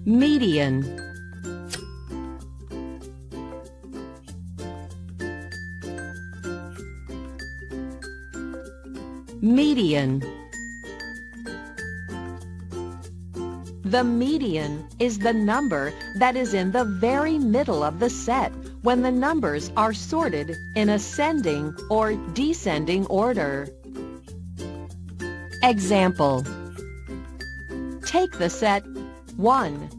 median, median. The median is the number that is in the very middle of the set when the numbers are sorted in ascending or descending order. Example: take the set 1,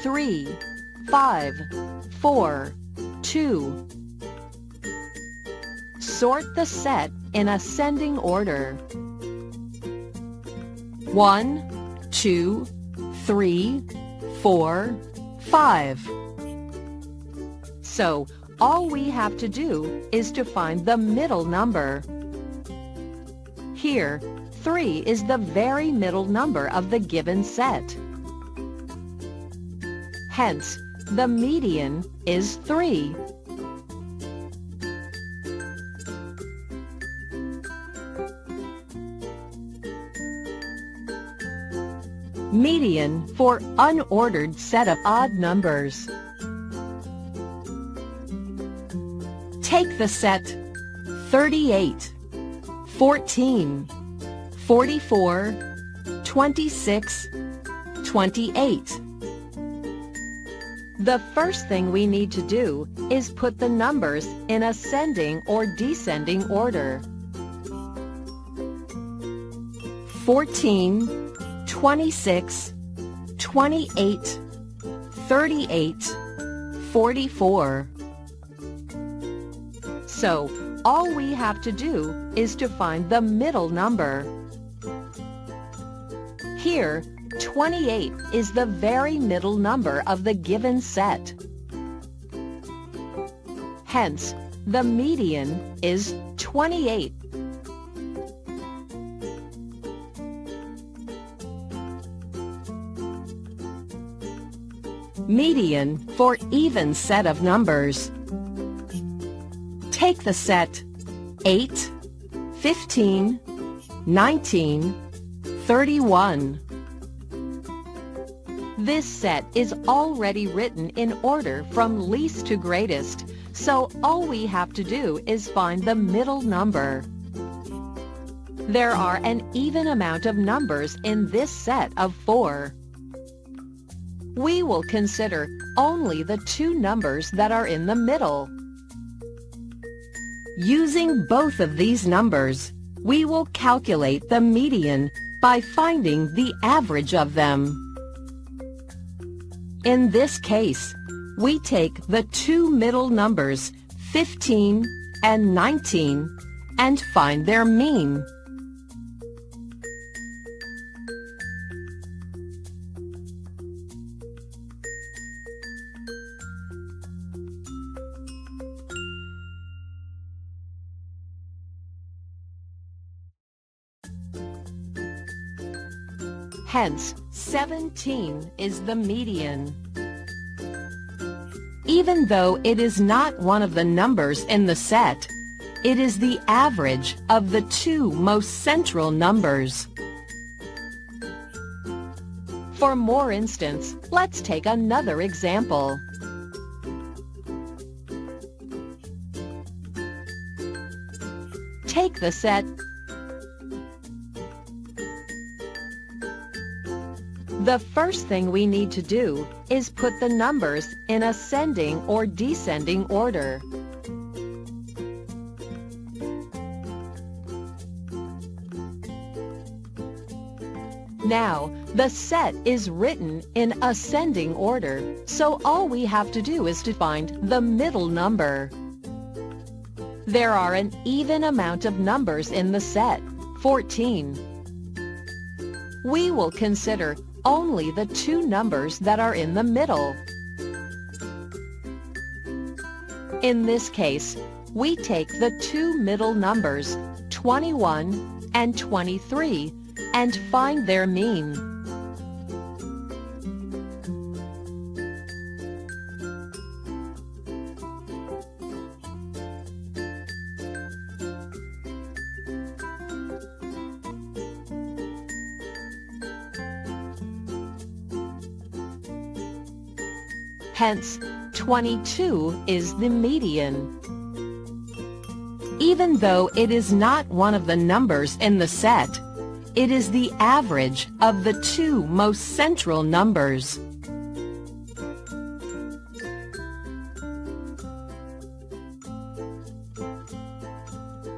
3, 5, 4, 2. Sort the set in ascending order. 1, 2, 3, 4, 5. So all we have to do is to find the middle number. Here, 3 is the very middle number of the given set. Hence, the median is 3. Median for unordered set of odd numbers. Take the set 38, 14, 44, 26, 28. The first thing we need to do is put the numbers in ascending or descending order. 14, 26, 28, 38, 44. So, all we have to do is to find the middle number. Here, 28 is the very middle number of the given set. Hence, the median is 28. Median for even set of numbers. Take the set 8, 15, 19, 31. This set is already written in order from least to greatest, so all we have to do is find the middle number. There are an even amount of numbers in this set of 4. We will consider only the 2 numbers that are in the middle. Using both of these numbers, we will calculate the median by finding the average of them. In this case, we take the 2 middle numbers, 15 and 19, and find their mean. Hence, 17 is the median. Even though it is not one of the numbers in the set, it is the average of the 2 most central numbers. For more instance, let's take another example. Take the set The first thing we need to do is put the numbers in ascending or descending order. Now, the set is written in ascending order, so all we have to do is to find the middle number. There are an even amount of numbers in the set, 14. We will consider only the 2 numbers that are in the middle. In this case, we take the 2 middle numbers, 21 and 23, and find their mean. Hence, 22 is the median. Even though it is not one of the numbers in the set, it is the average of the two most central numbers.